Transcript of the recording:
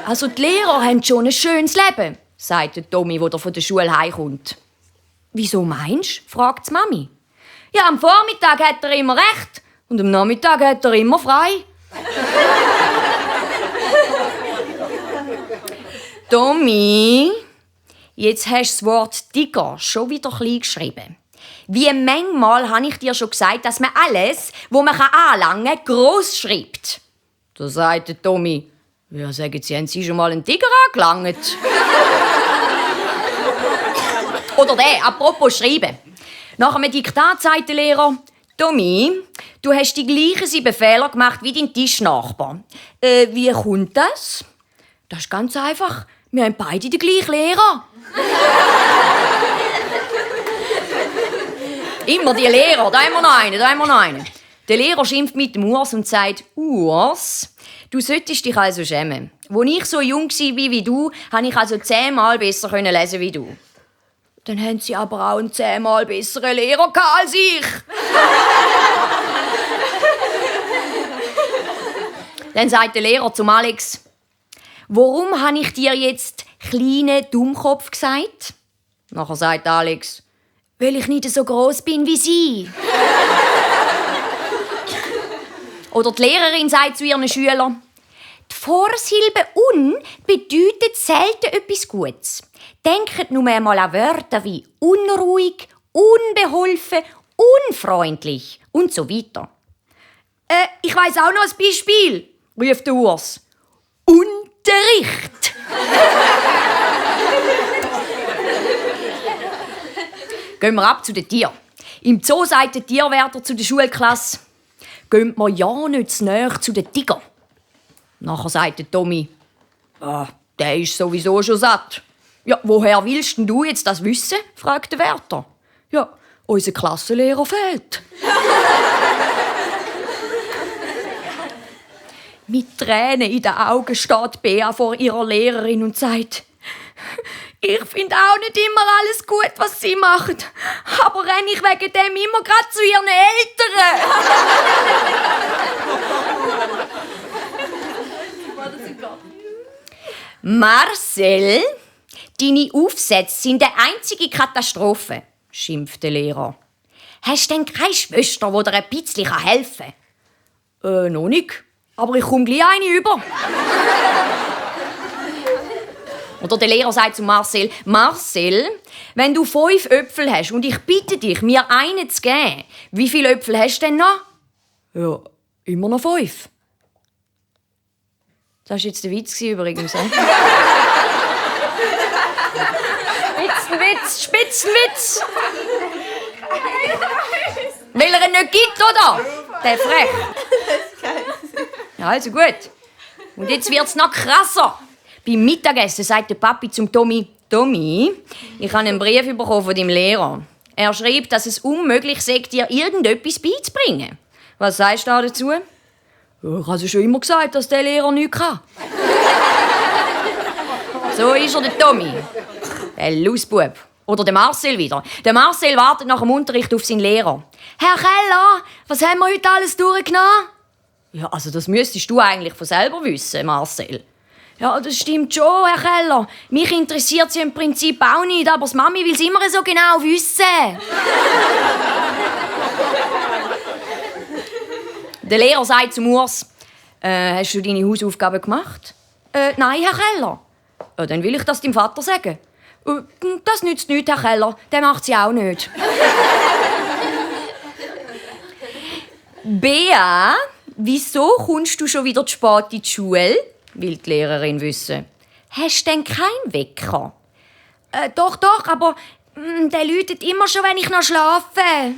Also die Lehrer haben schon ein schönes Leben, sagt Tommy, der von der Schule heimkommt. «Wieso meinst du?» fragt die Mami. «Ja, am Vormittag hat er immer recht und am Nachmittag hat er immer frei.» «Tommy, jetzt hast du das Wort Tiger schon wieder klein geschrieben. Wie manchmal habe ich dir schon gesagt, dass man alles, was man anlangen kann, gross schreibt.» Da sagt Tommy, «Ja, sagen Sie, haben Sie schon mal einen Tiger angelangt?» Oder der, apropos Schreiben. Nach einem Diktat sagt der Lehrer, «Tommy, du hast die gleichen 7 Fehler gemacht wie dein Tischnachbar. Wie kommt das?» «Das ist ganz einfach. Wir haben beide den gleichen Lehrer.» Immer die Lehrer, da haben wir noch einen. Der Lehrer schimpft mit dem Urs und sagt, «Urs, du solltest dich also schämen. Als ich so jung war wie du, konnte ich also 10-mal besser lesen wie du.» «Dann haben Sie aber auch einen 10-mal besseren Lehrer als ich.» Dann sagt der Lehrer zum Alex, «Warum habe ich dir jetzt kleinen Dummkopf gesagt?» Nachher sagt Alex, «Weil ich nicht so gross bin wie Sie.» Oder die Lehrerin sagt zu ihren Schülern, «Die Vorsilbe «un» bedeutet selten etwas Gutes. Denkt nur einmal an Wörter wie unruhig, unbeholfen, unfreundlich und so weiter.» «Ich weiss auch noch ein Beispiel», ruft der Urs. «Unterricht.» Gehen wir ab zu den Tieren. Im Zoo sagt der Tierwärter zu der Schulklasse, «Gehen wir ja nicht zu nahe zu den Tiger.» Nachher sagt der Tommy, «Der ist sowieso schon satt.» «Ja, woher willst denn du jetzt das wissen?» fragt der Wärter. «Ja, unser Klassenlehrer fehlt.» Mit Tränen in den Augen steht Bea vor ihrer Lehrerin und sagt, «Ich finde auch nicht immer alles gut, was sie machen. Aber renne ich wegen dem immer gerade zu ihren Eltern.» «Marcel, deine Aufsätze sind eine einzige Katastrophe», schimpft der Lehrer. «Hast du denn keine Schwester, die dir ein bisschen helfen kann?» «Noch nicht. Aber ich komme gleich eine über.» Oder der Lehrer sagt zu Marcel, «Marcel, wenn du 5 Äpfel hast und ich bitte dich, mir einen zu geben, wie viele Äpfel hast du denn noch?» «Ja, immer noch 5. Das war jetzt der Witz übrigens. Spitzenwitz. Weil er ihn nicht gibt, oder? Der frech. Ja, also gut. Und jetzt wird's noch krasser. Beim Mittagessen sagt der Papi zum Tommy, «Tommy, ich habe einen Brief bekommen von deinem Lehrer. Er schreibt, dass es unmöglich sei, dir irgendetwas beizubringen. Was sagst du dazu?» «Ja, ich habe schon immer gesagt, dass der Lehrer nichts kann.» So ist er, der Tommy. Der Lausbub. Oder der Marcel wieder. Der Marcel wartet nach dem Unterricht auf seinen Lehrer. «Herr Keller, was haben wir heute alles durchgenommen?» «Ja, also das müsstest du eigentlich von selber wissen, Marcel.» «Ja, das stimmt schon, Herr Keller. Mich interessiert sie im Prinzip auch nicht, aber die Mami will es immer so genau wissen.» Der Lehrer sagt zum Urs, «Hast du deine Hausaufgaben gemacht?» «Nein, Herr Keller.» «Ja, dann will ich das deinem Vater sagen.» «Das nützt nichts, Herr Keller. Der macht sie auch nicht.» «Bea, wieso kommst du schon wieder zu spät in die Schule?» will die Lehrerin wissen. «Hast du denn keinen Wecker?» Doch, aber der läutet immer schon, wenn ich noch schlafe.»